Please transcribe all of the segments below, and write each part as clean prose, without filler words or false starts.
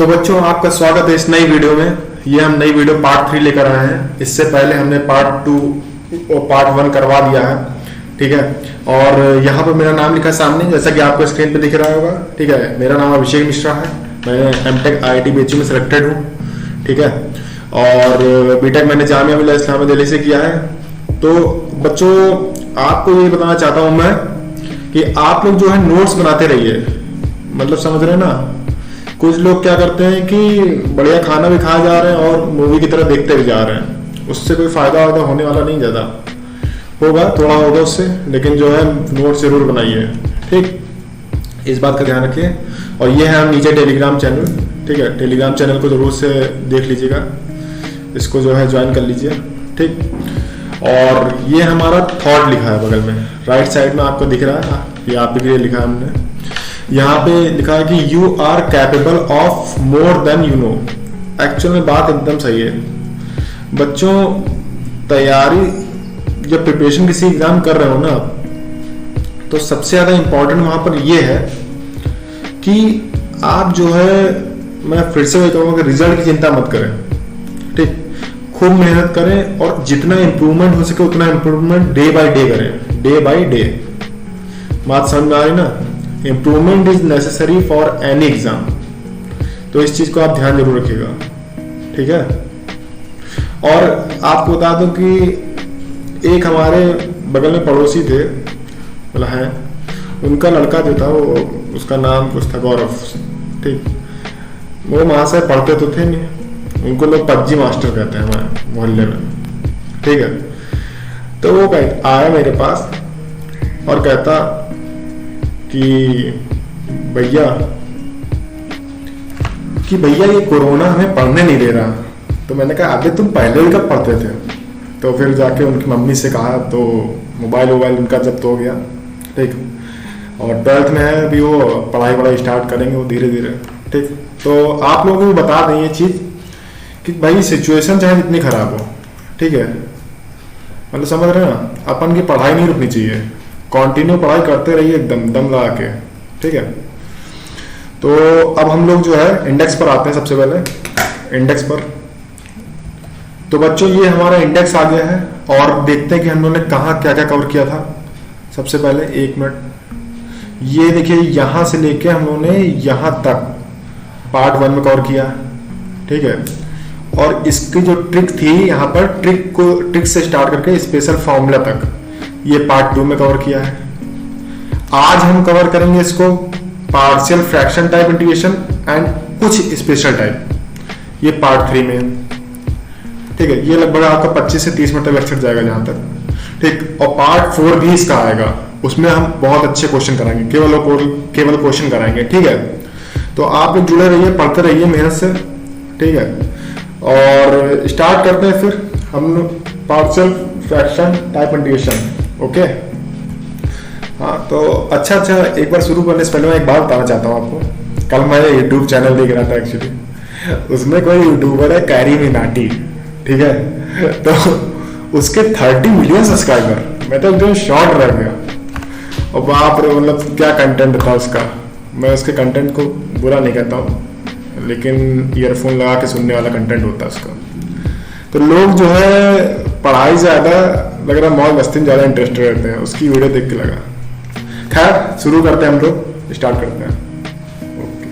तो बच्चों, आपका स्वागत है इस नई वीडियो में। ये हम नई वीडियो पार्ट 3 लेकर आए हैं। इससे पहले हमने पार्ट 2 और पार्ट 1 करवा दिया है, ठीक है। और यहाँ पर मेरा नाम लिखा है सामने, जैसा कि आपको स्क्रीन पे दिख रहा होगा, ठीक है। मेरा नाम अभिषेक मिश्रा है। मैं एमटेक IIT BHU में सिलेक्टेड हूँ, ठीक है। और बीटेक मैंने जामिया मिल्लिया इस्लामिया दिल्ली से किया है। तो बच्चों, आपको ये बताना चाहता हूँ मैं कि आप लोग जो है नोट्स बनाते रहिए। मतलब समझ रहे हैं ना, कुछ लोग क्या करते हैं कि बढ़िया खाना भी खाए जा रहे हैं और मूवी की तरह देखते भी जा रहे हैं। उससे कोई फायदा होने वाला नहीं, ज़्यादा होगा, थोड़ा होगा उससे, लेकिन जो है नोट्स जरूर बनाइए, ठीक। इस बात का ध्यान रखिए। और ये है हम नीचे टेलीग्राम चैनल, ठीक है। टेलीग्राम चैनल को जरूर से देख लीजिएगा, इसको जो है ज्वाइन कर लीजिए, ठीक। और ये हमारा थॉट लिखा है बगल में, राइट साइड में आपको दिख रहा है, ये आप के लिए लिखा है हमने। यहाँ पे लिखा है कि you are capable of more than you know. Actual में बात एकदम सही है बच्चों। तैयारी जब प्रिपरेशन किसी एग्जाम कर रहे हो ना, तो सबसे ज्यादा इंपॉर्टेंट वहां पर ये है कि आप जो है, मैं फिर से वही कहूँगा कि रिजल्ट की चिंता मत करें, ठीक। खूब मेहनत करें और जितना इंप्रूवमेंट हो सके उतना इंप्रूवमेंट डे बाय डे करें, डे बाय डे। बात समझ में आ रही ना? Improvement is necessary for any exam. तो इस चीज को आप ध्यान जरूर रखिएगा, ठीक है। और आपको बता दूं कि एक हमारे बगल में पड़ोसी थे, मतलब है, उनका लड़का जो था वो, उसका नाम कुछ था गौरव, ठीक। वो वहां से पढ़ते तो थे नहीं, उनको लोग पबजी मास्टर कहते हैं हमारे मोहल्ले में, ठीक है। तो वो आया मेरे पास और कहता कि भैया ये कोरोना हमें पढ़ने नहीं दे रहा। तो मैंने कहा अबे तुम पहले ही कब पढ़ते थे? तो फिर जाके उनकी मम्मी से कहा, तो मोबाइल उनका जब्त हो गया, ठीक। और 12th में है अभी, वो पढ़ाई स्टार्ट करेंगे वो धीरे धीरे, ठीक। तो आप लोगों को भी बता दें ये चीज़ कि भाई सिचुएशन चाहे जितनी खराब हो, ठीक है, मतलब समझ रहे हैं ना, अपन की पढ़ाई नहीं रुकनी चाहिए, कंटिन्यू पढ़ाई करते रहिए एकदम दम लगा के, ठीक है। तो अब हम लोग जो है इंडेक्स पर आते हैं। सबसे पहले इंडेक्स पर, तो बच्चों ये हमारा इंडेक्स आ गया है और देखते हैं कि हम लोगों ने कहाँ क्या क्या कवर किया था। सबसे पहले 1 मिनट, ये देखिए यहाँ से लेके हम लोगों ने यहाँ तक पार्ट 1 में कवर किया, ठीक है। और इसकी जो ट्रिक थी यहाँ पर, ट्रिक से स्टार्ट करके स्पेशल फॉर्मूला तक, ये पार्ट 2 में कवर किया है। आज हम कवर करेंगे इसको partial fraction type integration and कुछ स्पेशल टाइप, ये पार्ट 3 में, ठीक है। ये लगभग आपका 25 से 30 मिनट तक लेक्चर जाएगा जहां तक, ठीक। और पार्ट 4 भी इसका आएगा, उसमें हम बहुत अच्छे क्वेश्चन कराएंगे, केवल क्वेश्चन कराएंगे, ठीक है। तो आप लोग जुड़े रहिए, पढ़ते रहिए मेहनत से, ठीक है। और स्टार्ट करते हैं फिर हम partial fraction type integration, okay. हाँ, तो अच्छा, एक बार शुरू करने से पहले मैं एक बात बताना चाहता हूँ आपको। कल मैं यूट्यूब चैनल देख रहा था एक्चुअली, उसमें कोई यूट्यूबर है कैरी मिनाटी, ठीक है। तो उसके 30 मिलियन सब्सक्राइबर, मैं तो एकदम शॉक रह गया। और बाप रे, मतलब क्या कंटेंट था उसका। मैं उसके कंटेंट को बुरा नहीं कहता हूँ, लेकिन ईयरफोन लगा के सुनने वाला कंटेंट होता है उसका। तो लोग जो है पढ़ाई ज़्यादा लग रहा, मौज मस्ती में ज़्यादा इंटरेस्टेड रहते हैं, उसकी वीडियो देख के लगा। खैर, शुरू करते हैं, हम लोग स्टार्ट करते हैं, ओके।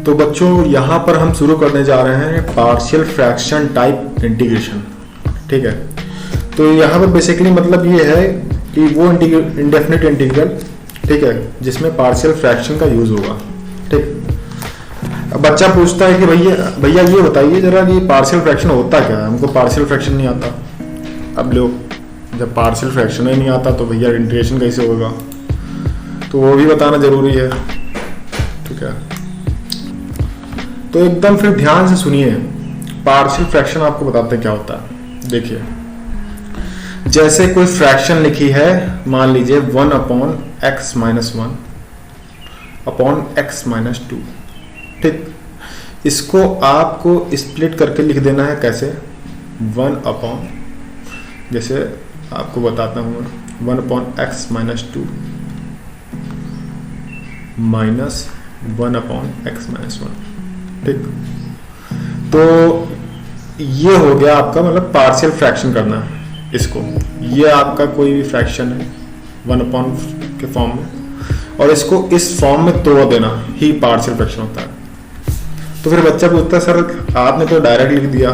तो बच्चों, यहाँ पर हम शुरू करने जा रहे हैं पार्शियल फ्रैक्शन टाइप इंटीग्रेशन, ठीक है। तो यहाँ पर बेसिकली मतलब ये है कि वो इंडेफिनिट इंटीग्रल, ठीक है, जिसमें पार्शियल फ्रैक्शन का यूज होगा, ठीक। अब बच्चा पूछता है कि भैया ये बताइए जरा कि पार्शियल फ्रैक्शन होता क्या है? हमको पार्शियल फ्रैक्शन नहीं आता। अब लोग, जब पार्शियल फ्रैक्शन ही नहीं आता तो भैया इंटीग्रेशन कैसे होगा? तो वो भी बताना जरूरी है, ठीक है। तो एकदम फिर ध्यान से सुनिए, पार्शियल फ्रैक्शन आपको बताते हैं क्या होता है। देखिए, जैसे कोई फ्रैक्शन लिखी है, मान लीजिए 1/(x-1) अपॉन x-2, ठीक। इसको आपको स्प्लिट करके लिख देना है, कैसे? 1/, जैसे आपको बताता हूँ, 1/(x-2) 1/x-1, ठीक। तो ये हो गया आपका मतलब पार्शियल फ्रैक्शन करना है इसको। ये आपका कोई भी फ्रैक्शन है 1 के फॉर्म में, और इसको इस फॉर्म में तोड़ देना ही पार्शियल फ्रैक्शन होता है। तो फिर बच्चा पूछता है सर आपने तो डायरेक्ट लिख दिया,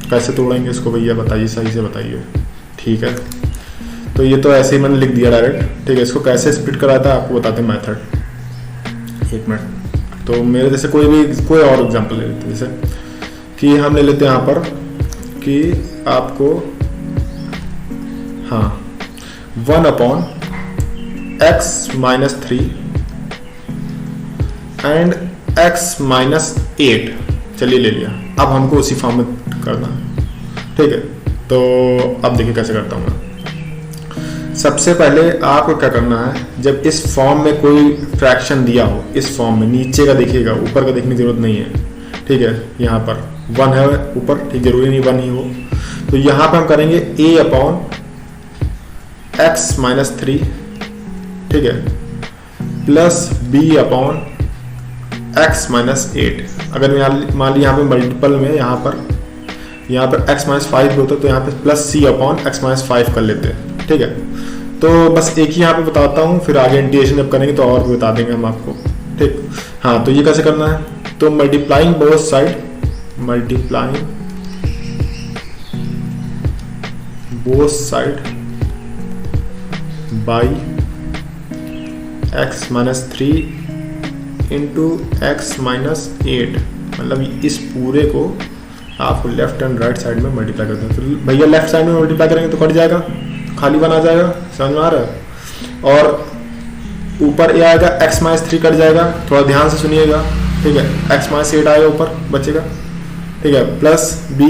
कैसे तोड़ेंगे इसको भैया बताइए, सही से बताइए। ठीक है, तो ये तो ऐसे ही मैंने लिख दिया डायरेक्ट, ठीक है। इसको कैसे स्प्लिट कराता है आपको बताते हैं मेथड। एक मिनट, तो मेरे जैसे कोई और एग्जांपल ले लेते हैं, जैसे कि हम ले लेते हैं यहाँ पर कि आपको 1/x-3 एंड x-8, चलिए ले लिया। अब हमको उसी फॉर्म में करना है, ठीक है। तो अब देखिए कैसे करता हूँ मैं। सबसे पहले आपको क्या करना है, जब इस फॉर्म में कोई फ्रैक्शन दिया हो, इस फॉर्म में नीचे का देखिएगा, ऊपर का देखने की जरूरत नहीं है, ठीक है। यहाँ पर 1 है ऊपर, ठीक, जरूरी नहीं 1 ही हो। तो यहाँ पर हम करेंगे a/x-3, ठीक है, प्लस b/x-8। अगर मान ली यहाँ पे मल्टीपल में यहाँ पर x-5 भी होता है, तो यहाँ पे प्लस c/x-5 कर लेते हैं, ठीक है। तो बस एक ही यहाँ पे बताता हूँ, फिर आगे इंटीग्रेशन जब करेंगे तो और भी बता देंगे हम आपको, ठीक। हाँ, तो ये कैसे करना है, तो multiplying both side by x-3 into x-8, मतलब इस पूरे को आपको लेफ्ट एंड राइट साइड में मल्टीप्लाई करते हैं। तो भैया लेफ्ट साइड में मल्टीप्लाई करेंगे तो कट जाएगा, खाली बना जाएगा, समझ में आ रहा है। और ऊपर ये आएगा x-3 कट जाएगा, थोड़ा ध्यान से सुनिएगा, ठीक है। x-8 आएगा ऊपर बचेगा, ठीक है, प्लस b,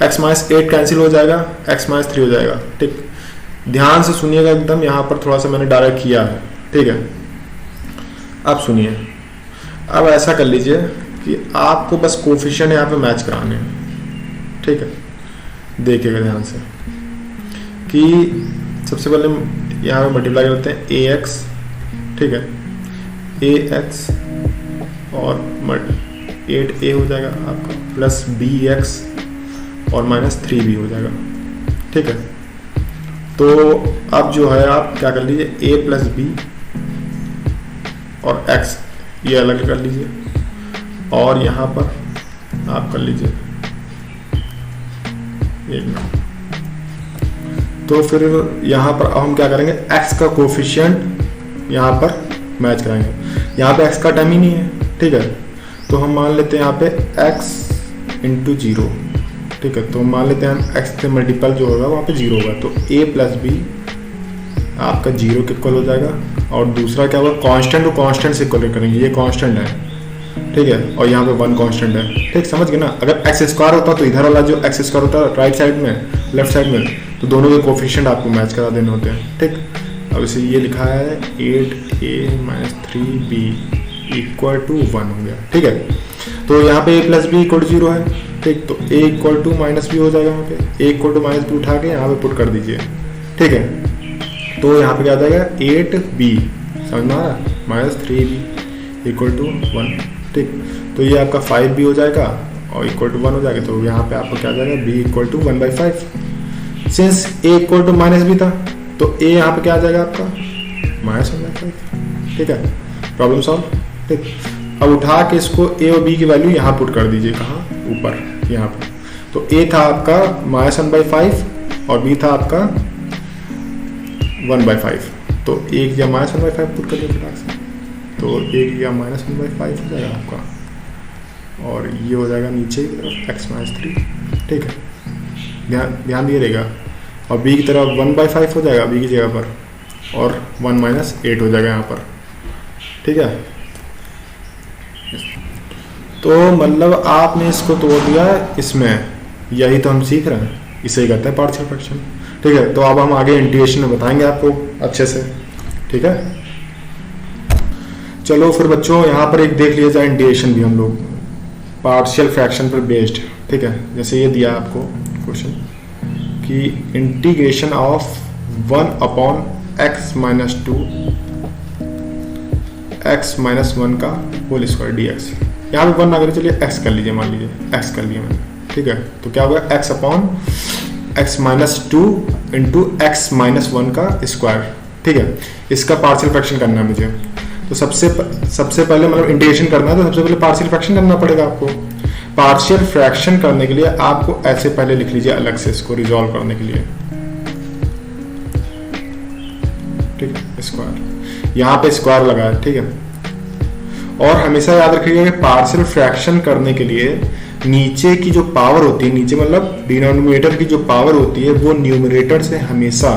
x-8 कैंसिल हो जाएगा, x-3 हो जाएगा, ठीक। ध्यान से सुनिएगा एकदम, यहाँ पर थोड़ा सा मैंने डायरेक्ट किया है, ठीक है। अब सुनिए, अब ऐसा कर लीजिए कि आपको बस कोफिशिएंट यहाँ पे मैच कराने हैं, ठीक है। देखिएगा ध्यान से कि सबसे पहले यहाँ पे मल्टीप्लाई करते हैं ax, ठीक है, ax और 8a हो जाएगा आपका, प्लस bx और -3b हो जाएगा, ठीक है। तो अब जो है आप क्या कर लीजिए, a प्लस b और x ये अलग कर लीजिए, और यहाँ पर आप कर लीजिए एक मिनट। तो फिर यहाँ पर हम क्या करेंगे, x का कोफिशिएंट यहाँ पर मैच कराएंगे। यहाँ पे x का टर्म ही नहीं है, ठीक है। तो हम मान लेते हैं यहाँ पे x इंटू 0, ठीक है। तो मान लेते हैं हम x से मल्टीपल जो होगा वहाँ पे 0 होगा, तो a प्लस b आपका 0 के इक्वल हो जाएगा। और दूसरा क्या होगा, कांस्टेंट को कांस्टेंट से इक्वल करेंगे, ये कांस्टेंट है, ठीक है, और यहाँ पे 1 कांस्टेंट है, ठीक, समझ गए ना। अगर x स्क्वायर होता तो इधर वाला जो x स्क्वायर होता है राइट साइड में, लेफ्ट साइड में, तो दोनों के कोफिशिएंट आपको मैच करा देने होते हैं, ठीक। अब इसे ये लिखा है 8a-3b इक्वल टू 1 हो गया, ठीक है। तो यहाँ पे a plus B equal to 0 है, ठीक। तो a इक्वल टू -b हो जाएगा, यहाँ पे a इक्वल टू -b उठा के यहाँ पे पुट कर दीजिए, ठीक है। तो यहाँ पे क्या आ जाएगा 8b, समझ में आ रहा, -3b इक्वल टू 1, ठीक। तो ये आपका 5b हो जाएगा और इक्वल टू 1 हो जाएगा। तो यहाँ पे आपको क्या आ जाएगा, b equal to 1/5। Since a equal to -b था, तो a यहाँ पे क्या आ जाएगा आपका -1/5, ठीक है। प्रॉब्लम सॉल्व, ठीक। अब उठा के इसको a और b की वैल्यू यहाँ पुट कर दीजिए, कहाँ, ऊपर यहाँ पे। तो a था आपका -1/5 और b था आपका 1/5, तो एक या -1/5 पुट करिए फटाक से, तो एक या -1/5 हो जाएगा आपका, और ये हो जाएगा नीचे की तरफ x-3, ठीक है। ध्यान दिए रहेगा। और b की तरफ 1/5 हो जाएगा b की जगह पर, और 1 - 8 हो जाएगा यहाँ पर, ठीक है। तो मतलब आपने इसको तोड़ दिया इसमें, यही तो हम सीख रहे हैं, इसे ही कहते हैं पार्शियल फ्रैक्शन, ठीक है। तो अब हम आगे इंटीग्रेशन में बताएंगे आपको अच्छे से, ठीक है। चलो फिर बच्चों यहाँ पर एक देख लिया जाए इंटीग्रेशन भी हम लोग पार्शियल फ्रैक्शन पर बेस्ड, ठीक है। जैसे ये दिया आपको क्वेश्चन कि integration of 1/x - 2 x minus one का होल स्क्वायर डी एक्स। यहाँ पे 1 अगर चलिए एक्स कर लीजिए, मान लीजिए एक्स कर लिया मैंने, ठीक है। तो क्या होगा x upon x minus two into x minus one का स्क्वायर, ठीक है। इसका पार्शियल फ्रैक्शन करना है मुझे। तो सबसे पहले मतलब इंटीग्रेशन करना है, तो सबसे पहले पार्शियल फ्रैक्शन करना पड़ेगा आपको। पार्शियल फ्रैक्शन करने के लिए आपको ऐसे पहले लिख लीजिए अलग से, इसको रिजॉल्व करने के लिए, ठीक है। स्क्वायर, यहाँ पे स्क्वायर लगा है, ठीक है। और हमेशा याद रखिएगा कि पार्शियल फ्रैक्शन करने के लिए नीचे की जो पावर होती है, नीचे मतलब डिनोमिनेटर की जो पावर होती है वो न्यूमरेटर से हमेशा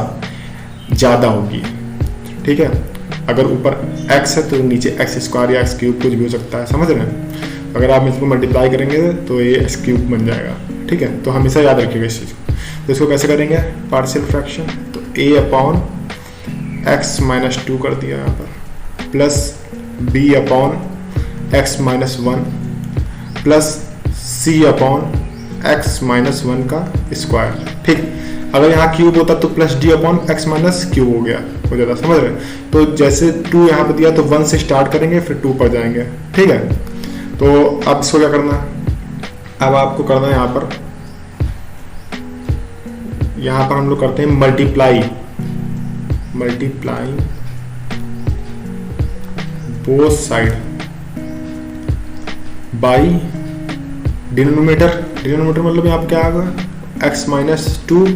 ज़्यादा होगी, ठीक है। अगर ऊपर x है तो नीचे एक्स स्क्वायर या एक्स क्यूब कुछ भी हो सकता है, समझ रहे हैं। अगर आप इसको मल्टीप्लाई करेंगे तो ये एक्स क्यूब बन जाएगा, ठीक है। तो हमेशा याद रखिएगा इस चीज़ को। तो इसको कैसे करेंगे पार्शियल फ्रैक्शन, तो a upon x minus two कर दिया यहाँ पर, plus b upon x minus one, plus c upon x minus one का स्क्वायर, ठीक। अगर यहाँ क्यूब होता तो plus d upon x minus cube हो जाता, समझ रहे हैं। तो जैसे 2 यहाँ पे दिया तो 1 से स्टार्ट करेंगे फिर 2 पर जाएंगे, ठीक है। तो अब इसको क्या करना है, अब आपको करना है यहाँ पर हम लोग करते हैं multiply both side by denominator मतलब यहाँ पे क्या आएगा x minus two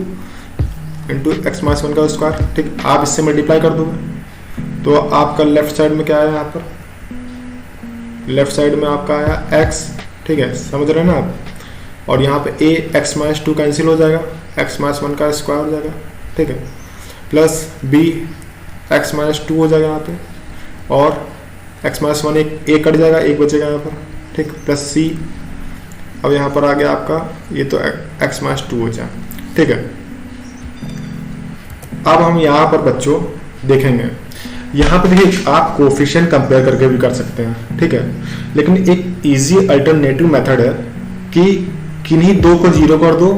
into x minus one का स्क्वायर, ठीक। आप इससे मल्टीप्लाई कर दोगे तो आपका लेफ्ट साइड में क्या आया, यहाँ पर लेफ्ट साइड में आपका आया x, ठीक है, समझ रहे हैं ना आप। और यहाँ पे a x minus two cancel हो जाएगा, एक्स माइनस वन का स्क्वायर हो जाएगा, ठीक है, plus b x minus two हो जाएगा यहाँ पे, और एक्स माइनस वन एक कट जाएगा, एक बचेगा यहाँ पर, ठीक, प्लस c। अब यहाँ पर आ गया आपका ये तो एक्स माइनस टू हो जाए, ठीक है। अब हम यहाँ पर बच्चों देखेंगे, यहाँ पे देखिए आप कोफिशिएंट कंपेयर करके भी कर सकते हैं, ठीक है। लेकिन एक इजी अल्टरनेटिव मेथड है कि किन्हीं दो को 0 कर दो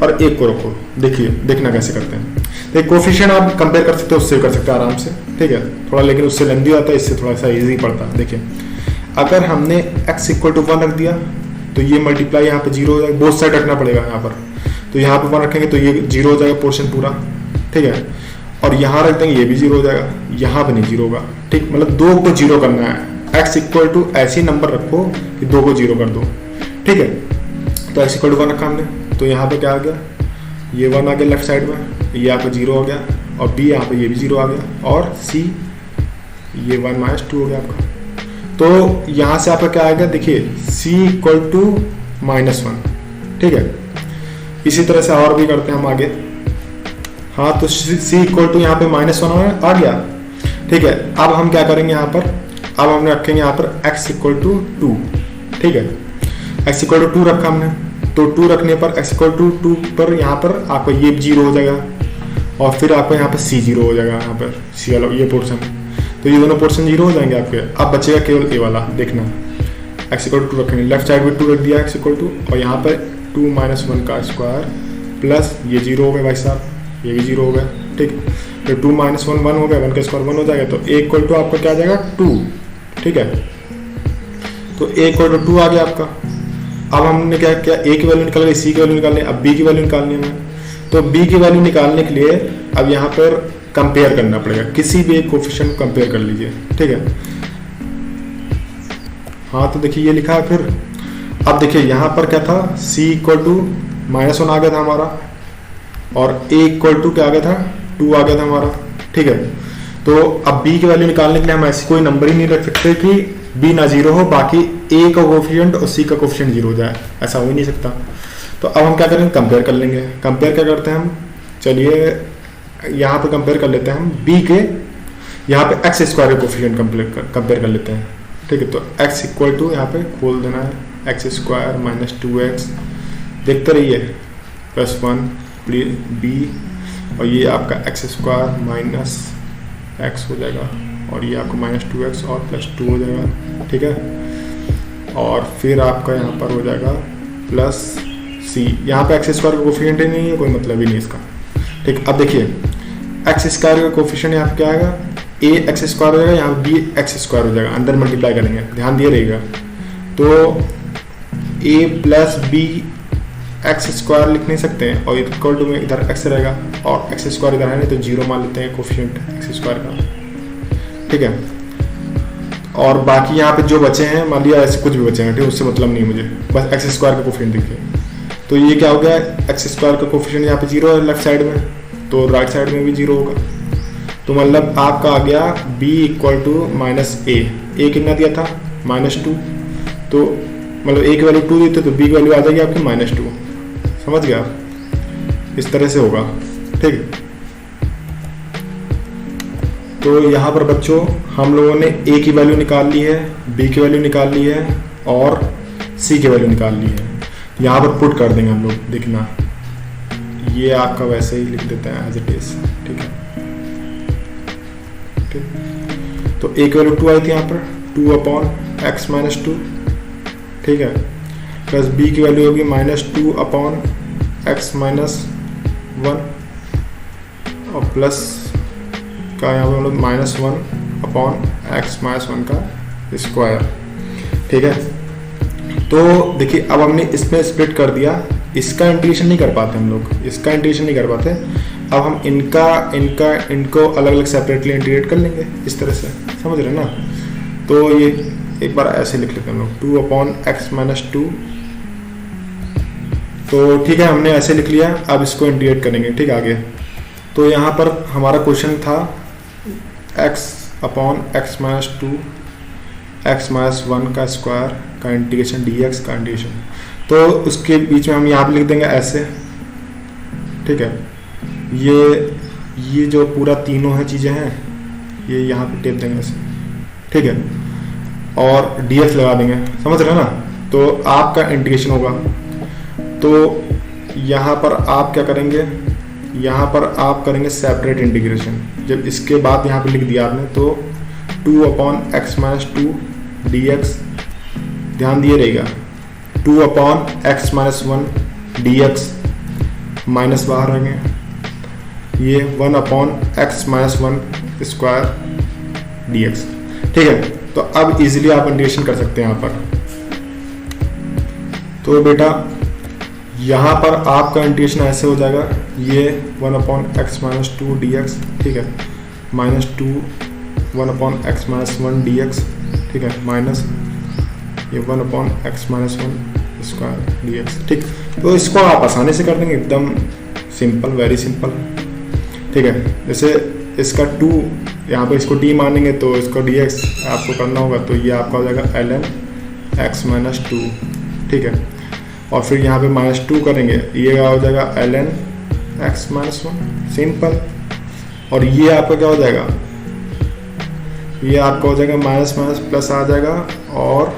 और एक को रखो। देखिए देखना कैसे करते हैं। देखिए कोफिशिएंट आप कंपेयर कर सकते हो, उससे कर सकते हैं आराम से, ठीक है। थोड़ा लेकिन उससे लेंदी आता है, इससे थोड़ा सा इजी पड़ता है। देखिए अगर हमने x इक्वल टू 1 रख दिया तो ये मल्टीप्लाई यहाँ पे 0 हो जाएगा, बोथ साइड रखना पड़ेगा यहाँ पर। तो यहाँ पे 1 रखेंगे तो ये 0 हो जाएगा पोर्शन पूरा, ठीक है। और यहाँ रख देंगे ये भी 0 हो जाएगा, यहाँ पे नहीं 0 होगा, ठीक। मतलब 2 को 0 करना है, x इक्वल टू ऐसी नंबर रखो कि 2 को 0 कर दो, ठीक है। तो x इक्वल टू 1 रखा हमने, तो यहाँ पे क्या आ गया, ये 1 आ गया लेफ्ट साइड में, ये यहाँ पे 0 हो गया, और b यहाँ पे ये भी 0 आ गया, और c ये 1 माइनस 2 हो गया आपका। तो यहाँ से आपका क्या आएगा, देखिए c इक्वल टू -1, ठीक है। इसी तरह से और भी करते हैं हम आगे। हाँ तो c इक्वल टू यहाँ पे -1 आ गया, ठीक है। अब हम क्या करेंगे यहाँ पर, अब हमने रखेंगे यहाँ पर x इक्वल टू 2, ठीक है। x इक्वल टू 2 रखा हमने, तो 2 रखने पर x इक्वल टू 2 पर यहाँ पर आपको ये 0 हो जाएगा, और फिर आपको यहाँ पर c 0 हो जाएगा, यहाँ पर c वाला ये पोर्शन, तो ये दोनों पोर्शन 0 हो जाएंगे आपके। अब बचेगा केवल a वाला, देखना x इक्वल टू 2 रखेंगे, लेफ्ट साइड में 2 रख दिया x इक्वल टू, और यहाँ पर 2 माइनस 1 का स्क्वायर प्लस ये 0 हो गया भाई साहब, ये भी 0 हो गया, ठीक। तो 2 माइनस 1 1 हो गया, 1 का स्क्वायर 1 हो जाएगा, तो a इक्वल टू आपका क्या आ जाएगा 2, ठीक है। तो a इक्वल टू 2 आ गया आपका। अब हमने क्या किया, a की वैल्यू निकाल ली, c की वैल्यू निकालनी, अब b की वैल्यू निकालनी है हमें। तो b की वैल्यू निकालने के लिए अब यहाँ पर कंपेयर करना पड़ेगा, किसी भी एक कोफिशिएंट को कंपेयर कर लीजिए, ठीक है। हाँ तो देखिए ये लिखा है फिर। अब देखिए यहाँ पर क्या था, c इक्वल टू -1 आ गया था हमारा, और a इक्वल टू क्या आ गया था 2 आ गया था हमारा, ठीक है। तो अब b की वैल्यू निकालने के लिए हम ऐसी कोई नंबर ही नहीं रख सकते कि b ना 0 हो, बाकी a का कोफिशिएंट और c का कोफिशिएंट 0 हो जाए, ऐसा हो ही नहीं सकता। तो अब हम क्या करेंगे, कंपेयर कर लेंगे। कंपेयर क्या करते हैं हम, चलिए यहाँ पे कंपेयर कर लेते हैं हम b के, यहाँ पे x स्क्वायर का कोफिशिएंट कंपेयर कर लेते हैं, ठीक है। तो x इक्वल टू यहाँ पे खोल देना है, एक्स स्क्वायर माइनस 2x, देखते रहिए, +1 b, और ये आपका एक्स स्क्वायर माइनस एक्स हो जाएगा, और ये आपको -2x और +2 हो जाएगा, ठीक है। और फिर आपका यहाँ पर हो जाएगा प्लस c, यहाँ पे एक्स स्क्वायर का कोफिशिएंट ही नहीं है, कोई मतलब ही नहीं इसका, ठीक। अब देखिए एक्स स्क्वायर का कोफिशिएंट यहाँ पे क्या आएगा ए एक्स स्क्वायर हो जाएगा, यहाँ पे बी एक्स स्क्वायर हो जाएगा, अंदर मल्टीप्लाई करेंगे, ध्यान दिए रहेगा। तो ए प्लस बी एक्स स्क्वायर लिख नहीं सकते हैं, और इक्वल टू में इधर एक्स रहेगा और एक्स स्क्वायर इधर है नहीं, तो जीरो मान लेते हैं कोफिशिएंट एक्स स्क्वायर का, ठीक है। और बाकी यहाँ पे जो बचे हैं, मान लिया ऐसे कुछ भी बचे हैं, ठीक है, उससे मतलब नहीं मुझे, बस एक्स स्क्वायर का कोफिशिएंट दिखे। तो ये क्या हो गया, एक्स स्क्वायर का कोफिशिएंट यहाँ पे जीरो है लेफ्ट साइड में, तो राइट साइड में भी जीरो होगा। तो मतलब आपका आ गया b इक्वल टू माइनस ए कितना दिया था -2, तो मतलब a की वैल्यू 2 दी थी, तो b की वैल्यू आ जाएगी आपकी -2, समझ गया, इस तरह से होगा, ठीक। तो यहाँ पर बच्चों हम लोगों ने a की वैल्यू निकाल ली है, b की वैल्यू निकाल ली है और c की वैल्यू निकाल ली है। यहाँ पर पुट कर देंगे हम लोग, देखना ये आपका वैसे ही लिख देते हैं एज इट इज, ठीक है। तो a की वैल्यू 2 आई थी यहाँ पर, 2/x - 2, ठीक है, प्लस b की वैल्यू होगी -2/x - 1, और प्लस का यहाँ पर हम लोग -1/x - 1 का स्क्वायर, ठीक है। तो देखिए अब हमने इसमें स्प्लिट कर दिया, इसका इंटीग्रेशन नहीं कर पाते हम लोग, इसका इंटीग्रेशन नहीं कर पाते, अब हम इनको अलग अलग सेपरेटली इंटीग्रेट कर लेंगे इस तरह से, समझ रहे हैं ना। तो ये एक बार ऐसे लिख लेते हैं हम लोग 2/x - 2, तो ठीक है हमने ऐसे लिख लिया। अब इसको इंटीग्रेट करेंगे, ठीक है, आगे। तो यहाँ पर हमारा क्वेश्चन था x/x - 2 x - 1 का स्क्वायर का इंटीग्रेशन dx का इंटीग्रेशन, तो उसके बीच में हम यहाँ पे लिख देंगे ऐसे, ठीक है। ये जो पूरा तीनों है चीज़ें हैं, ये यहाँ पे टेप देंगे ऐसे, ठीक है, और dx लगा देंगे, समझ रहे हैं ना। तो आपका इंटीग्रेशन होगा, तो यहाँ पर आप क्या करेंगे, यहाँ पर आप करेंगे सेपरेट इंटीग्रेशन। जब इसके बाद यहाँ पे लिख दिया आपने, तो 2/x - 2 dx, ध्यान दिए रहेगा, 2/x - 1 dx, माइनस बाहर आ गए, ये 1/x - 1 स्क्वायर dx, ठीक है। तो अब इजीली आप इंटीग्रेशन कर सकते हैं यहाँ पर। तो बेटा यहाँ पर आपका इंटीग्रेशन ऐसे हो जाएगा, ये 1/x - 2 dx, ठीक है, -2 1/x - 1 dx, ठीक है, माइनस ये 1/x - 1 स्क्वायर dx, ठीक। तो इसको आप आसानी से कर देंगे, एकदम सिंपल, वेरी सिंपल, ठीक है। जैसे इसका 2 यहाँ पे इसको d मानेंगे, तो इसको dx आपको करना होगा, तो ये आपका हो जाएगा ln x - 2, ठीक है, और फिर यहाँ पे -2 करेंगे, ये क्या हो जाएगा ln x - 1, सिंपल। और ये आपका क्या हो जाएगा, ये आपका हो जाएगा माइनस माइनस प्लस आ जाएगा, और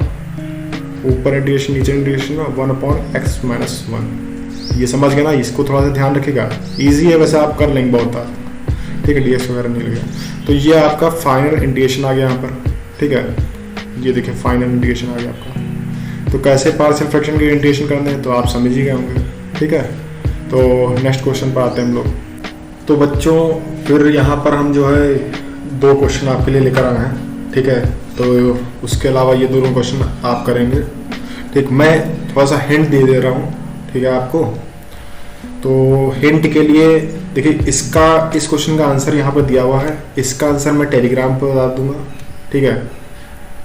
ऊपर इंटीग्रेशन नीचे इंटीग्रेशन 1/x - 1, ये समझ गए ना। इसको थोड़ा सा ध्यान रखिएगा, इजी है वैसे, आप कर लेंगे बहुत बार, ठीक है, dx वगैरह नहीं लगेगा। तो ये आपका फाइनल इंटीग्रेशन आ गया यहाँ पर, ठीक है, ये देखिए फाइनल इंटीग्रेशन आ गया आपका। तो कैसे पार्शियल फ्रैक्शन की इंटीग्रेशन करना है तो आप समझ ही गए होंगे, ठीक है। तो नेक्स्ट क्वेश्चन पर आते हैं हम लोग। तो बच्चों फिर यहाँ पर हम जो है 2 क्वेश्चन आपके लिए लेकर आए हैं, ठीक है। तो उसके अलावा ये दोनों क्वेश्चन आप करेंगे, ठीक। मैं थोड़ा सा हिंट दे रहा हूँ, ठीक है आपको। तो हिंट के लिए देखिए, इस क्वेश्चन का आंसर यहाँ पर दिया हुआ है, इसका आंसर मैं टेलीग्राम पर बता दूंगा, ठीक है।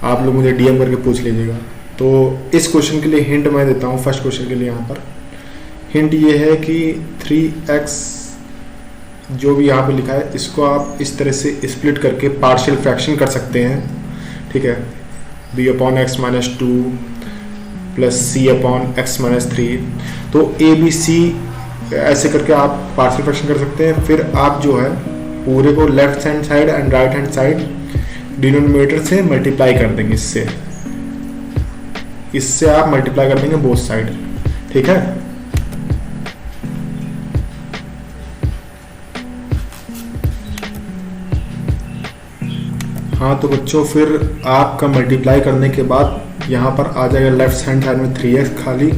आप लोग मुझे DM करके पूछ लीजिएगा। तो इस क्वेश्चन के लिए हिंट मैं देता हूँ, फर्स्ट क्वेश्चन के लिए यहाँ पर हिंट ये है कि 3x जो भी यहाँ पे लिखा है, इसको आप इस तरह से स्प्लिट करके पार्शियल फ्रैक्शन कर सकते हैं, ठीक है। b/x - 2 प्लस c/x - 3, तो ABC ऐसे करके आप पार्शियल फ्रैक्शन कर सकते हैं। फिर आप जो है पूरे को left hand side and right hand side denominator से मल्टीप्लाई कर देंगे, इससे आप मल्टीप्लाई कर देंगे बोथ साइड, ठीक है। हाँ तो बच्चों फिर आपका मल्टीप्लाई करने के बाद यहाँ पर आ जाएगा लेफ्ट हैंड साइड में 3x खाली,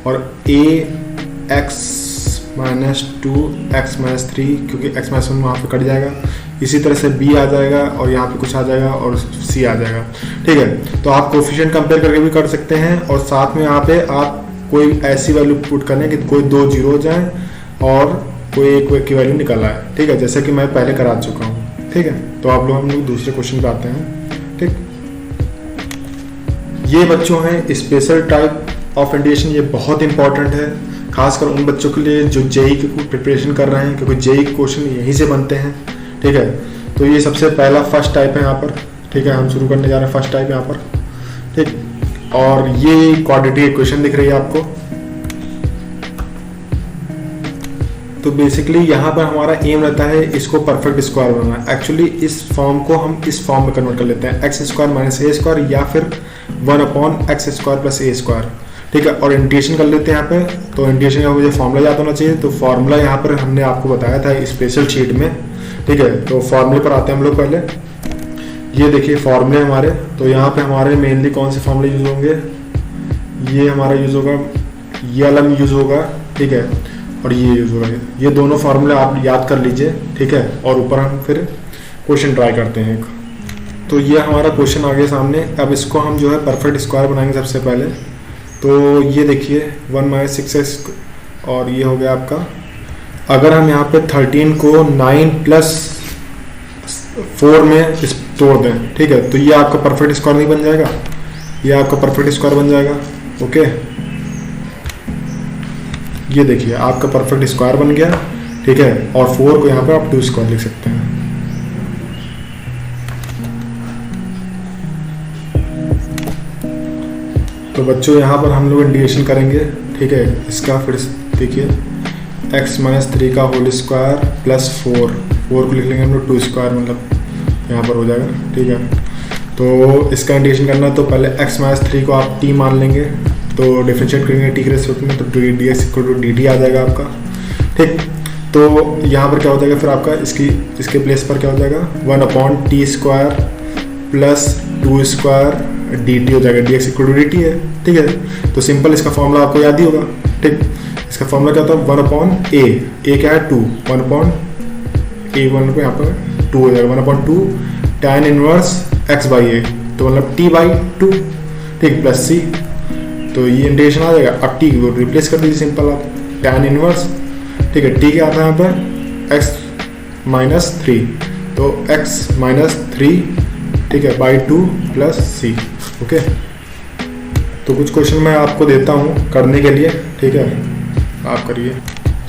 और ax - 2 x - 3, क्योंकि x - 1 वहाँ पे कट जाएगा, इसी तरह से b आ जाएगा और यहाँ पे कुछ आ जाएगा और c आ जाएगा, ठीक है। तो आप कोफिशिएंट कंपेयर करके भी कर सकते हैं और साथ में यहाँ पे आप कोई ऐसी वैल्यू पुट करने कि कोई 2 जीरो जाए और कोई एक की वैल्यू निकल आए, ठीक है, जैसे कि मैं पहले करा चुका हूँ, ठीक है। तो हम लोग दूसरे क्वेश्चन पे आते हैं, ठीक। ये बच्चों हैं स्पेशल टाइप ऑफ इंडिकेशन, ये बहुत इंपॉर्टेंट है खासकर उन बच्चों के लिए जो जेई की प्रिपरेशन कर रहे हैं, क्योंकि जेई क्वेश्चन यहीं से बनते हैं, ठीक है। तो ये सबसे पहला फर्स्ट टाइप है यहाँ पर, ठीक है, हम शुरू करने जा रहे हैं फर्स्ट टाइप यहाँ पर, ठीक। और ये क्वाड्रेटिक इक्वेशन दिख रही है आपको। तो बेसिकली यहाँ पर हमारा एम रहता है इसको परफेक्ट स्क्वायर बनाना। एक्चुअली इस फॉर्म को हम इस फॉर्म में कन्वर्ट कर लेते हैं, एक्स स्क्वायर माइनस ए स्क्वायर या फिर 1/x स्क्वायर प्लस ए स्क्वायर, ठीक है। और इंटीग्रेशन कर लेते हैं यहाँ पे। तो इंटीग्रेशन का मुझे फॉर्मूला याद होना चाहिए, तो फॉर्मूला यहाँ पर हमने आपको बताया था स्पेशल शीट में, ठीक है। तो फॉर्मूले पर आते हैं हम लोग पहले। ये देखिए फॉर्मूले हमारे, तो यहाँ पे हमारे मेनली कौन से फॉर्मूले यूज होंगे, ये हमारा यूज होगा, ये अलग यूज होगा, ठीक है, और ये यूज होगा। ये दोनों फार्मूले आप याद कर लीजिए, ठीक है। और ऊपर हम फिर क्वेश्चन ट्राई करते हैं एक। तो ये हमारा क्वेश्चन आ गया सामने। अब इसको हम जो है परफेक्ट स्क्वायर बनाएंगे सबसे पहले। तो ये देखिए 1 - 6x और ये हो गया आपका। अगर हम यहाँ पे 13 को 9 + 4 में तोड़ दें, ठीक है, तो ये आपका परफेक्ट स्क्वायर नहीं बन जाएगा, ये आपका परफेक्ट स्क्वायर बन जाएगा, ओके। ये देखिए आपका परफेक्ट स्क्वायर बन गया, ठीक है। और 4 को यहाँ पे आप 2 स्क्वायर लिख सकते हैं। तो बच्चों यहाँ पर हम लोग इंटीग्रेशन करेंगे, ठीक है, इसका। फिर देखिए x - 3 का होल स्क्वायर प्लस 4 को लिख लेंगे हम लोग 2 स्क्वायर, मतलब यहाँ पर हो जाएगा, ठीक है। तो इसका इंटीग्रेशन करना है तो पहले x - 3 को आप t मान लेंगे, तो डिफरेंशिएट करेंगे t के रेस्पेक्ट में, तो dx = dt आ जाएगा आपका, ठीक। तो यहाँ पर क्या हो जाएगा फिर आपका इसके प्लेस पर क्या हो जाएगा 1/t² प्लस 2 स्क्वायर dt हो जाएगा, dx = dt है, ठीक है। तो सिंपल इसका फॉर्मूला आपको याद ही होगा, ठीक। इसका फॉर्मूला क्या होता है 1/a क्या है 2, 1/a1 को यहाँ पर 2 हो जाएगा, 1/2 tan इनवर्स x/a, तो मतलब t/2, ठीक, प्लस c। तो ये इंटीग्रेशन आ जाएगा। अब t को रिप्लेस कर दीजिए सिंपल आप, tan इनवर्स, ठीक है, t क्या आता है यहाँ पे x - 3, तो x - 3, ठीक है, /2 प्लस c, ओके। तो कुछ क्वेश्चन मैं आपको देता हूँ करने के लिए, ठीक है, आप करिए।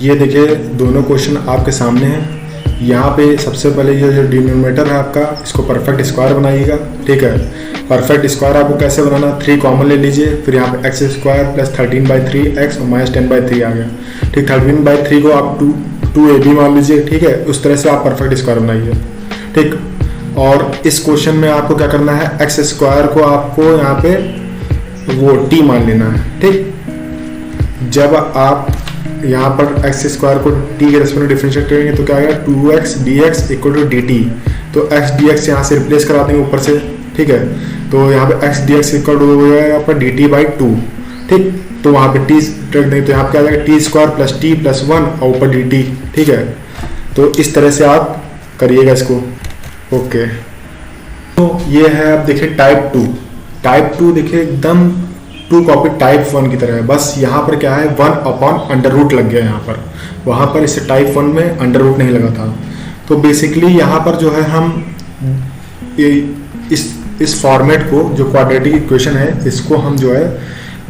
ये देखिए दोनों क्वेश्चन आपके सामने हैं। यहाँ पे सबसे पहले ये जो डिनोमिनेटर है आपका, इसको परफेक्ट स्क्वायर बनाइएगा, ठीक है। परफेक्ट स्क्वायर आपको कैसे बनाना, 3 कॉमन ले लीजिए, फिर यहाँ पे x² प्लस 13/3x और -10/3 आ गया, ठीक। 13/3 को आप 2ab मान लीजिए, ठीक है। उस तरह से आप परफेक्ट स्क्वायर बनाइए, ठीक। और इस क्वेश्चन में आपको क्या करना है, x² को आपको यहाँ पे वो t मान लेना है, ठीक। जब आप यहाँ पर x² को t के रेस्पेक्ट में डिफरेंशिएट करेंगे तो क्या आएगा 2x dx = dt। तो x dx यहाँ से रिप्लेस करा देंगे ऊपर से, ठीक है। तो यहाँ पे x dx = हो जाएगा आपका dt/2, ठीक। तो वहाँ पे t रख देंगे, तो यहाँ पे क्या आ जाएगा t² प्लस t प्लस 1 और ऊपर dt, ठीक है। तो इस तरह से आप करिएगा इसको, ओके। तो ये है, अब देखिए टाइप 2 देखिए एकदम 2 कॉपी टाइप 1 की तरह है, बस यहाँ पर क्या है 1/√, लग गया यहाँ पर, वहाँ पर इसे टाइप 1 में अंडर रूट नहीं लगा था। तो बेसिकली यहाँ पर जो है हम इस फॉर्मेट को, जो क्वाड्रेटिक इक्वेशन है, इसको हम जो है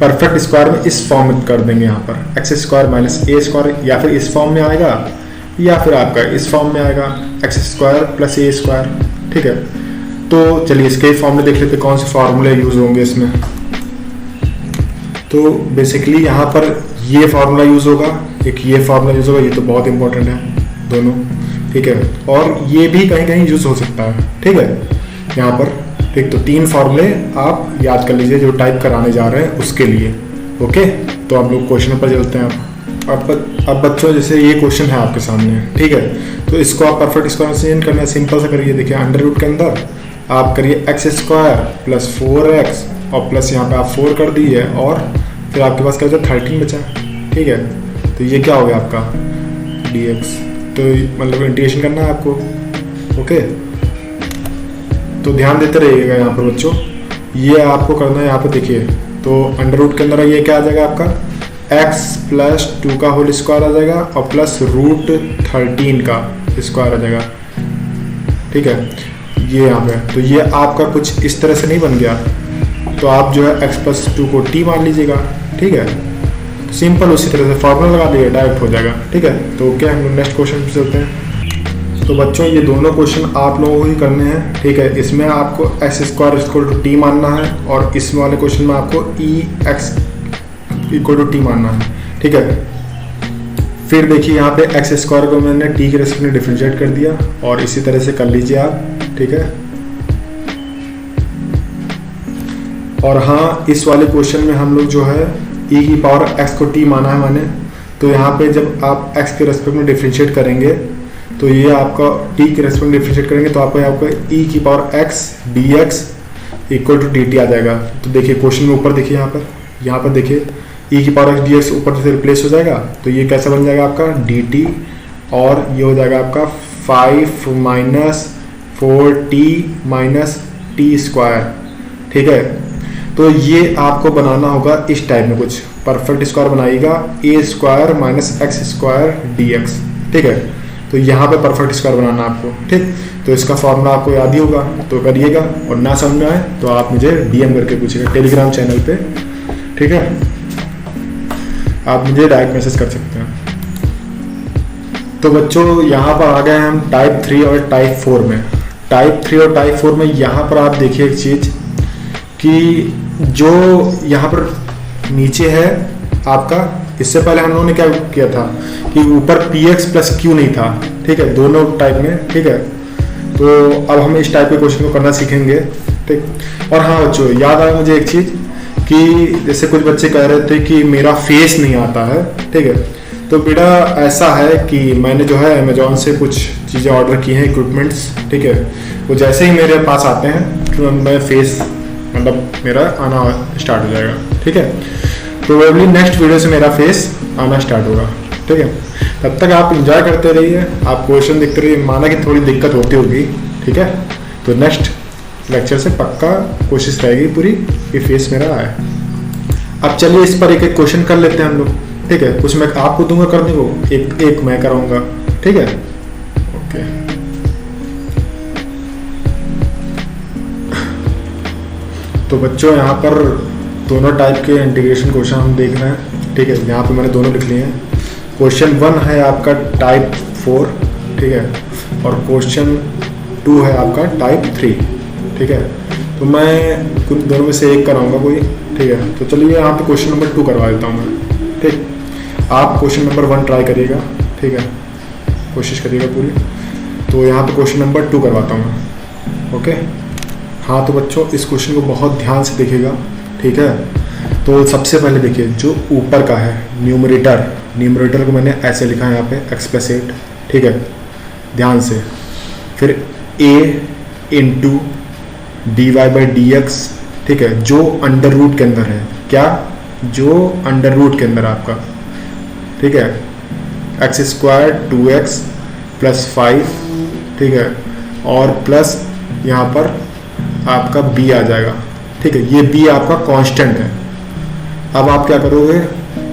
परफेक्ट स्क्वायर में इस फॉर्म में कर देंगे। यहाँ पर x² - a² या फिर इस फॉर्म में आएगा या फिर आपका इस फॉर्म में आएगा x² प्लस a², ठीक है। तो चलिए इसके फॉर्मूले देख लेते कौन से फार्मूले यूज होंगे इसमें। तो बेसिकली यहाँ पर ये फार्मूला यूज होगा, एक ये फार्मूला यूज होगा, ये तो बहुत इंपॉर्टेंट है दोनों, ठीक है। और ये भी कहीं कहीं यूज हो सकता है, ठीक है, यहाँ पर, ठीक। तो 3 फार्मूले आप याद कर लीजिए जो टाइप कराने जा रहे हैं उसके लिए, ओके। तो आप लोग क्वेश्चन पर चलते हैं। अब बच्चों जैसे ये क्वेश्चन है आपके सामने, ठीक है, तो इसको आप परफेक्ट स्क्वायर से चेंज करना है, सिंपल सा करिए। देखिए अंडर रूट के अंदर आप करिए x² प्लस 4x और प्लस यहाँ पे आप 4 कर दीजिए और फिर आपके पास क्या होता है 13 बचा, ठीक है। तो ये क्या हो गया आपका dx, तो मतलब इंटीग्रेशन करना है आपको, ओके, तो ध्यान देते रहिएगा यहाँ पर बच्चों। ये आपको करना है यहाँ पे, देखिए तो अंडर रूट के अंदर ये क्या आ जाएगा आपका x प्लस 2 का होल स्क्वायर आ जाएगा और प्लस रूट 13 का स्क्वायर आ जाएगा। ठीक है, ये यहाँ पे तो ये आपका कुछ इस तरह से नहीं बन गया, तो आप जो है x प्लस 2 को t मान लीजिएगा। ठीक है, तो सिंपल उसी तरह से फॉर्मूला लगा लीजिए, डायरेक्ट हो जाएगा। ठीक है, तो क्या हम नेक्स्ट क्वेश्चन पे चलते हैं। तो बच्चों ये दोनों क्वेश्चन आप लोगों को ही करने हैं। ठीक है, इसमें आपको x square equal to t मानना है और इसमें वाले क्वेश्चन में आपको e x equal to t मानना है। ठीक है, फिर देखिए यहाँ पे एक्स स्क्वायर को मैंने टी के रेस्पेक्ट में डिफरेंशिएट कर दिया और इसी तरह से कर लीजिए आप। ठीक है, और हाँ इस वाले क्वेश्चन में हम लोग जो है ई की पावर एक्स को टी माना है मैंने, तो यहाँ पे जब आप एक्स के रेस्पेक्ट में डिफरेंशिएट करेंगे तो ये आपका टी के रेस्पेक्ट में डिफरेंशिएट करेंगे तो आपका ई की power x d x equal to d t आ जाएगा। तो देखिए क्वेश्चन में ऊपर देखिए यहाँ पर देखिए ई की पावर एक्स डी एक्स ऊपर से रिप्लेस हो जाएगा, तो ये कैसा बन जाएगा आपका डी टी और ये हो जाएगा आपका 5 minus 4t minus T square. ठीक है, तो ये आपको बनाना होगा इस टाइप में, कुछ परफेक्ट स्क्वायर बनाइएगा a square minus x square d x. ठीक है, तो यहाँ पे परफेक्ट स्क्वायर बनाना आपको। ठीक, तो इसका फॉर्मूला आपको याद ही होगा, तो करिएगा और ना समझ में आए तो आप मुझे डीएम करके पूछिएगा टेलीग्राम चैनल पे। ठीक है, आप मुझे डायरेक्ट मैसेज कर सकते हैं। तो बच्चों यहाँ पर आ गए हम टाइप 3 और टाइप 4 में। टाइप 3 और टाइप 4 में यहाँ पर आप देखिए एक चीज़ कि जो यहाँ पर नीचे है आपका, इससे पहले हम लोगों ने क्या किया था कि ऊपर px प्लस q नहीं था। ठीक है, दोनों टाइप में। ठीक है, तो अब हम इस टाइप के क्वेश्चन को करना सीखेंगे। ठीक, और हाँ बच्चों याद आया मुझे एक चीज़ कि जैसे कुछ बच्चे कह रहे थे कि मेरा फेस नहीं आता है। ठीक है, तो बेटा ऐसा है कि मैंने जो है अमेजोन से कुछ चीज़ें ऑर्डर की हैं, इक्विपमेंट्स। ठीक है, वो जैसे ही मेरे पास आते हैं तो मैं फेस मतलब मेरा आना स्टार्ट हो जाएगा। ठीक है, प्रोबेबली नेक्स्ट वीडियो से मेरा फेस आना स्टार्ट होगा। ठीक है, तब तक आप इंजॉय करते रहिए, आप क्वेश्चन देखते रहिए। माना कि थोड़ी दिक्कत होती होगी, ठीक है, तो नेक्स्ट लेक्चर से पक्का कोशिश रहेगी पूरी कि फेस मेरा आए। अब चलिए इस पर एक एक क्वेश्चन कर लेते हैं हम लोग। ठीक है, कुछ मैं आपको दूंगा करने को, एक एक मैं कराऊंगा। ठीक है, ओके। तो बच्चों यहाँ पर दोनों टाइप के इंटीग्रेशन क्वेश्चन हम देख रहे हैं। ठीक है, यहाँ पे मैंने दोनों लिख लिए हैं। क्वेश्चन 1 है आपका टाइप 4। ठीक है, और क्वेश्चन 2 है आपका टाइप 3। ठीक है, तो मैं कुछ दोनों में से एक कराऊंगा कोई। ठीक है, तो चलिए यहाँ पे क्वेश्चन नंबर 2 करवा देता हूँ मैं। ठीक, आप क्वेश्चन नंबर 1 ट्राई करिएगा। ठीक है, कोशिश करिएगा पूरी। तो यहाँ पे क्वेश्चन नंबर 2 करवाता हूँ मैं। ओके, हाँ तो बच्चों इस क्वेश्चन को बहुत ध्यान से देखिएगा। ठीक है, तो सबसे पहले देखिए जो ऊपर का है न्यूमरेटर को मैंने ऐसे लिखा है यहाँ पे x प्लस 8। ठीक है, ध्यान से। फिर a into d y by d x. ठीक है, जो अंडर रूट के अंदर है, क्या जो अंडर रूट के अंदर आपका। ठीक है, एक्स स्क्वायर 2x प्लस 5। ठीक है, और प्लस यहाँ पर आपका b आ जाएगा। ठीक है, ये b आपका कांस्टेंट है। अब आप क्या करोगे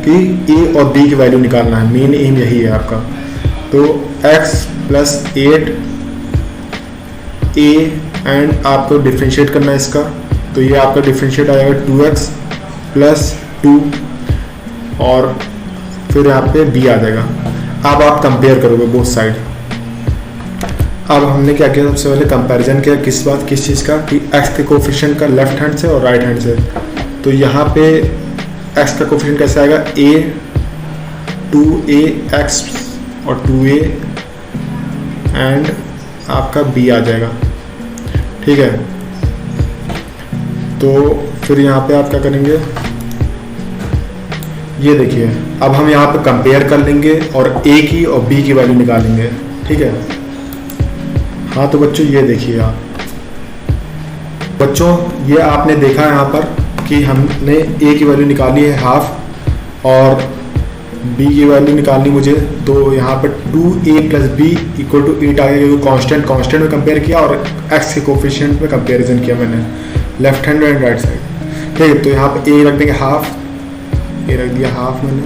कि a और b की वैल्यू निकालना है, मेन एम यही है आपका। तो x प्लस 8 a एंड आपको डिफ्रेंशिएट करना है इसका, तो ये आपका डिफ्रेंशिएट आ जाएगा 2x प्लस 2 और फिर यहाँ पे b आ जाएगा। अब आप कंपेयर करोगे बोथ साइड। अब हमने क्या किया, सबसे पहले कंपैरिजन किया किस चीज़ का कि x के कोफिशिएंट का लेफ्ट हैंड से और राइट हैंड से। तो यहाँ पे x का कोफिशिएंट कैसे आएगा, a 2ax और 2a एंड आपका b आ जाएगा। ठीक है, तो फिर यहाँ पे आप क्या करेंगे, ये देखिए अब हम यहाँ पे कंपेयर कर लेंगे और a की और b की वैल्यू निकालेंगे। ठीक है, हाँ तो बच्चों ये देखिए आप बच्चों, ये आपने देखा यहाँ पर कि हमने a की वैल्यू निकाली है हाफ और b की वैल्यू निकालनी मुझे, तो यहाँ पर 2a + b = 8 आ गया, क्योंकि कांस्टेंट में कंपेयर किया और x के कोफिशिएंट में कंपैरिजन किया मैंने, left hand and right side. ठीक है, तो यहाँ पर a रख देंगे हाफ, a रख दिया हाफ मैंने,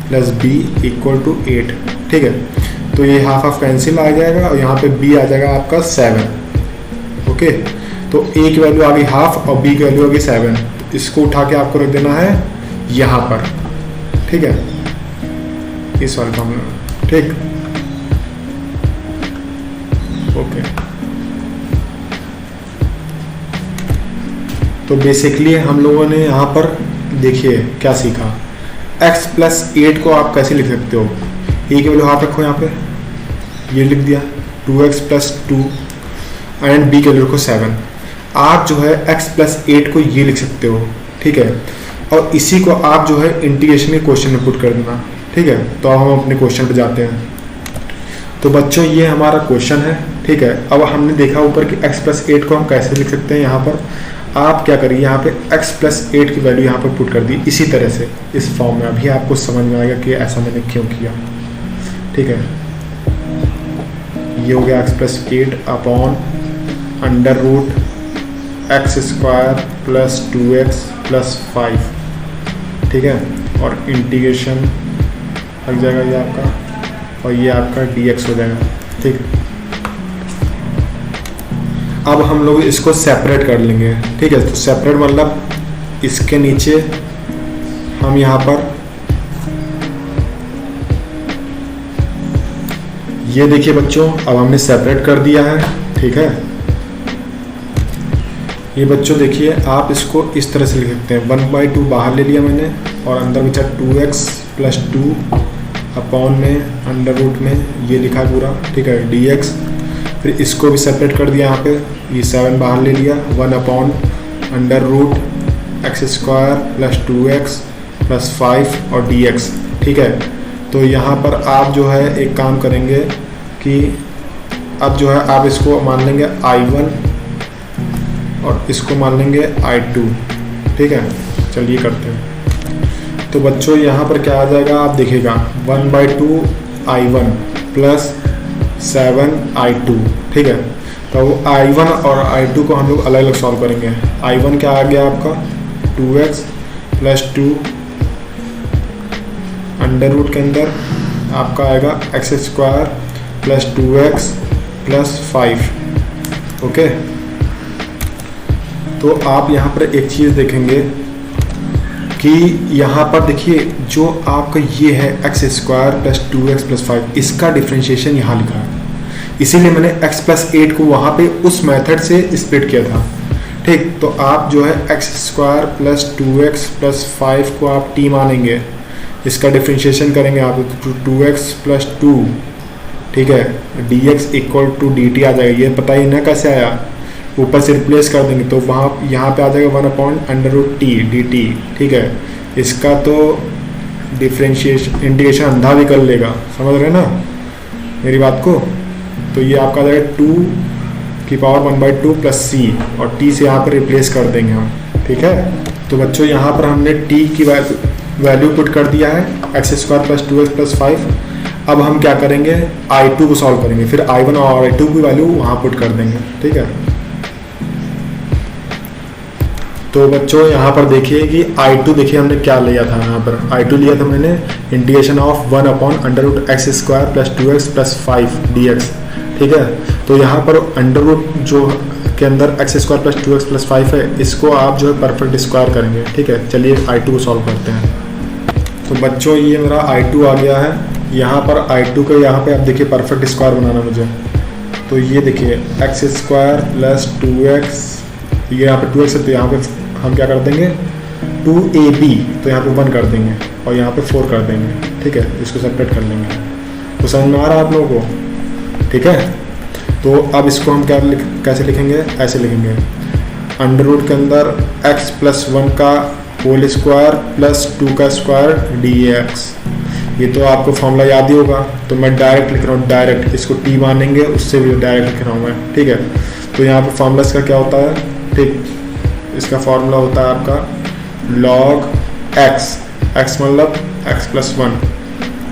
प्लस b = 8। ठीक है, तो ये हाफ कैंसिल आ जाएगा और यहाँ पे b आ जाएगा आपका 7। ओके, तो a की वैल्यू आ गई हाफ और b की वैल्यू आ गई 7। तो इसको उठा के आपको रख देना है यहाँ पर। ठीक है, इस वाले फॉर्मूला में। ठीक, ओके, तो बेसिकली हम लोगों ने यहाँ पर देखिए क्या सीखा। x + 8 को आप कैसे लिख सकते हो, a की वैल्यू हाफ रखो यहाँ पे, ये लिख दिया 2x + 2 एंड b की वैल्यू रखो 7। आप जो है x + 8 को ये लिख सकते हो। ठीक है, और इसी को आप जो है इंटीग्रेशन के क्वेश्चन में पुट कर देना। ठीक है, तो अब हम अपने क्वेश्चन पे जाते हैं। तो बच्चों ये हमारा क्वेश्चन है। ठीक है, अब हमने देखा ऊपर कि x + 8 को हम कैसे लिख सकते हैं। यहाँ पर आप क्या करिए, यहाँ पे x + 8 की वैल्यू यहाँ पर पुट कर दी इसी तरह से, इस फॉर्म में। अभी आपको समझ में आएगा कि ऐसा मैंने क्यों किया। ठीक है, ये हो गया x + 8 अपॉन √x² + 2x + 5। ठीक है, और इंटीग्रेशन लग जाएगा ये आपका, और ये आपका dx हो जाएगा। ठीक, अब हम लोग इसको सेपरेट कर लेंगे। ठीक है, तो सेपरेट मतलब इसके नीचे हम यहाँ पर ये देखिए बच्चों, अब हमने सेपरेट कर दिया है। ठीक है, ये बच्चों देखिए, आप इसको इस तरह से लिख सकते हैं, 1/2 बाहर ले लिया मैंने और अंदर बचा 2x + 2 अपॉन में √ में ये लिखा पूरा। ठीक है, dx, फिर इसको भी सेपरेट कर दिया यहाँ पे, ये 7 बाहर ले लिया, 1/√x² + 2x + 5 और dx। ठीक है, तो यहाँ पर आप जो है एक काम करेंगे कि अब जो है आप इसको मान लेंगे I1 और इसको मान लेंगे I2। ठीक है, चलिए करते हैं। तो बच्चों यहाँ पर क्या आ जाएगा, आप देखिएगा 1/2 I1 + 7 I2। ठीक है, तो I1 और I2 को हम लोग अलग अलग सॉल्व करेंगे। I1 क्या आ गया आपका 2x + 2 √ के अंदर आपका आएगा x² + 2x + 5। ओके, तो आप यहाँ पर एक चीज़ देखेंगे कि यहाँ पर देखिए जो आपका ये है x² + 2x + 5, इसका डिफ्रेंशिएशन यहाँ लिखा है, इसीलिए मैंने x + 8 को वहाँ पे उस मेथड से स्प्लिट किया था। ठीक, तो आप जो है x² + 2x + 5 को आप t मानेंगे, इसका डिफ्रेंशिएशन करेंगे आप 2x + 2। ठीक है, dx = dt आ जाएगा। ये पता ही ना कैसे आया, ऊपर से रिप्लेस कर देंगे तो वहाँ यहाँ पे आ जाएगा 1/√t dt। ठीक है, इसका तो डिफ्रेंशिएशन इंटीग्रेशन अंधा भी कर लेगा, समझ रहे ना मेरी बात को। तो ये आपका आ जाएगा 2⁻1/2 + c और t से यहाँ पर रिप्लेस कर देंगे हम। ठीक है, तो बच्चों यहाँ पर हमने t की वैल्यू पुट कर दिया है x² + 2x + 5। अब हम क्या करेंगे, I2 को सॉल्व करेंगे, फिर I1 और I2 की वैल्यू वहाँ पुट कर देंगे। ठीक है, तो बच्चों यहाँ पर देखिए कि I2 देखिए हमने क्या लिया था, यहाँ पर I2 लिया था मैंने integration of 1/√x² + 2x + 5 dx। ठीक है, तो यहाँ पर √ जो के अंदर x² + 2x + 5 है, इसको आप जो है परफेक्ट स्क्वायर करेंगे। ठीक है, चलिए I2 को सॉल्व करते हैं। तो बच्चों ये मेरा I2 आ गया है। यहाँ पर I2 का यहाँ पे आप देखिए परफेक्ट स्क्वायर बनाना मुझे, तो ये देखिए x² + 2x, ये यहाँ पे 2x है तो यहाँ पे हम क्या कर देंगे 2ab, तो यहाँ पे 1 कर देंगे और यहाँ पे 4 कर देंगे। ठीक है, इसको सेपरेट कर लेंगे। तो समझ में आ रहा है आप लोगों को। ठीक है, तो अब इसको हम कैसे लिखेंगे, ऐसे लिखेंगे √ के अंदर x + 1 का होल स्क्वायर + 2 का स्क्वायर dx। ये तो आपको फॉर्मूला याद ही होगा, तो मैं डायरेक्ट लिख रहा हूँ, डायरेक्ट इसको t मानेंगे, उससे भी डायरेक्ट लिख रहा हूँ मैं। ठीक है, तो यहाँ पे फॉर्मूला इसका क्या होता है, ठीक, इसका फॉर्मूला होता है आपका log x x मतलब x+1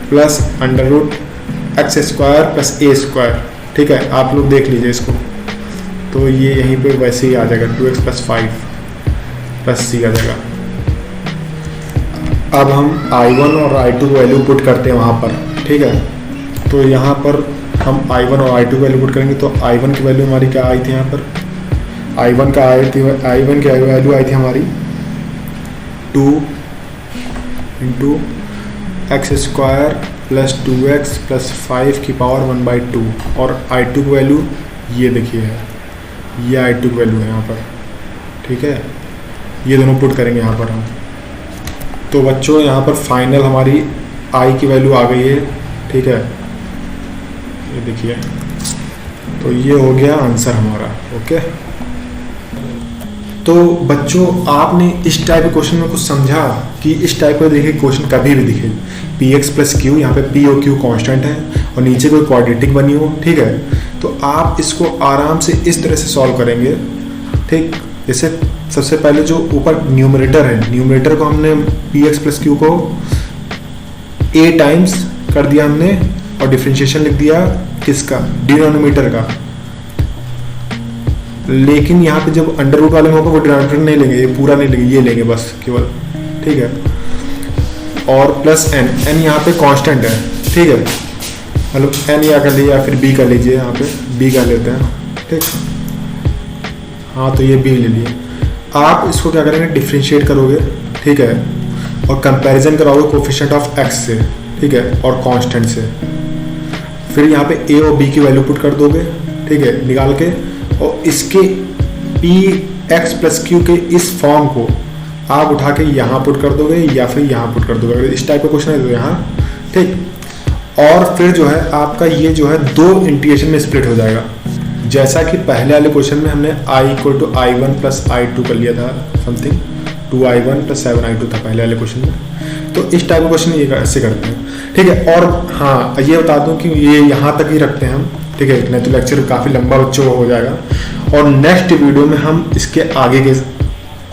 plus √x² plus a²। ठीक है, आप लोग देख लीजिए इसको, तो ये यहीं पे वैसे ही आ जाएगा 2x + 5 प्लस c आ जाएगा। अब हम I1 और I2 को वैल्यू पुट करते हैं वहाँ पर। ठीक है, तो यहाँ पर हम I1 और I2 की वैल्यू पुट करेंगे, तो I1 की वैल्यू हमारी क्या आई थी यहाँ पर, I1 की वैल्यू आई थी हमारी 2 × x² प्लस 2x प्लस 5 की पावर 1/2 और I2 की वैल्यू ये देखिए है, ये I2 की वैल्यू है यहाँ पर। ठीक है, ये दोनों पुट करेंगे यहाँ पर हम। तो बच्चों यहाँ पर फाइनल हमारी I की वैल्यू आ गई है। ठीक है, ये देखिए, तो ये हो गया आंसर हमारा। ओके, तो बच्चों आपने इस टाइप के क्वेश्चन में कुछ समझा कि इस टाइप का देखिए क्वेश्चन कभी भी दिखे px + q, यहाँ पे p और q कांस्टेंट है और नीचे कोई क्वाड्रेटिक बनी हो। ठीक है, तो आप इसको आराम से इस तरह से सॉल्व करेंगे। ठीक, जैसे सबसे पहले जो ऊपर न्यूमरेटर है, न्यूमरेटर को हमने px + q को a टाइम्स कर दिया हमने और डिफरेंशिएशन लिख दिया किसका, डिनोमिनेटर का। लेकिन यहाँ पे जब अंडर रूट वाले में होगा वो डिनोमिनेटर नहीं लेंगे, ये पूरा नहीं लेंगे, ये लेंगे बस केवल। ठीक है, और प्लस n यहाँ पे कांस्टेंट है। ठीक है, मतलब n या कर लीजिए या फिर b कर लीजिए, यहाँ पे b कर लेते हैं। ठीक, हाँ तो ये b ले लिए। आप इसको क्या करेंगे, डिफ्रेंशिएट करोगे। ठीक है, और कंपैरिजन कराओगे कोफिशिएंट ऑफ x से। ठीक है, और कांस्टेंट से। फिर यहाँ पे a और b की वैल्यू पुट कर दोगे। ठीक है, निकाल के, और इसके px + q के इस फॉर्म को आप उठा के यहाँ पुट कर दोगे या फिर यहाँ पुट कर दोगे, अगर इस टाइप का क्वेश्चन है तो यहाँ। ठीक, और फिर जो है आपका ये जो है 2 इंटीग्रेशन में स्प्लिट हो जाएगा, जैसा कि पहले वाले क्वेश्चन में हमने I = I1 + I2 कर लिया था, समथिंग 2I1 + 7I2 था पहले वाले क्वेश्चन में। तो इस टाइप का क्वेश्चन ये ऐसे करते हैं। ठीक है, और हाँ ये बता दूं कि ये यहाँ तक ही रखते हैं हम। ठीक है, नहीं तो लेक्चर काफ़ी लंबा बच्चों हो जाएगा, और नेक्स्ट वीडियो में हम इसके आगे के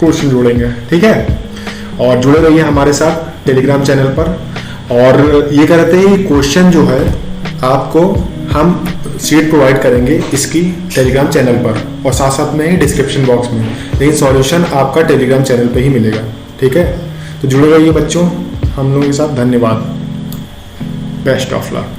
क्वेश्चन जोड़ेंगे। ठीक है, और जुड़े रहिए हमारे साथ टेलीग्राम चैनल पर। और ये कह रहे थे क्वेश्चन जो है आपको हम सीट प्रोवाइड करेंगे इसकी टेलीग्राम चैनल पर, और साथ साथ में ही डिस्क्रिप्शन बॉक्स में, लेकिन सॉल्यूशन आपका टेलीग्राम चैनल पे ही मिलेगा। ठीक है, तो जुड़े रहिए बच्चों हम लोगों के साथ। धन्यवाद, बेस्ट ऑफ लक।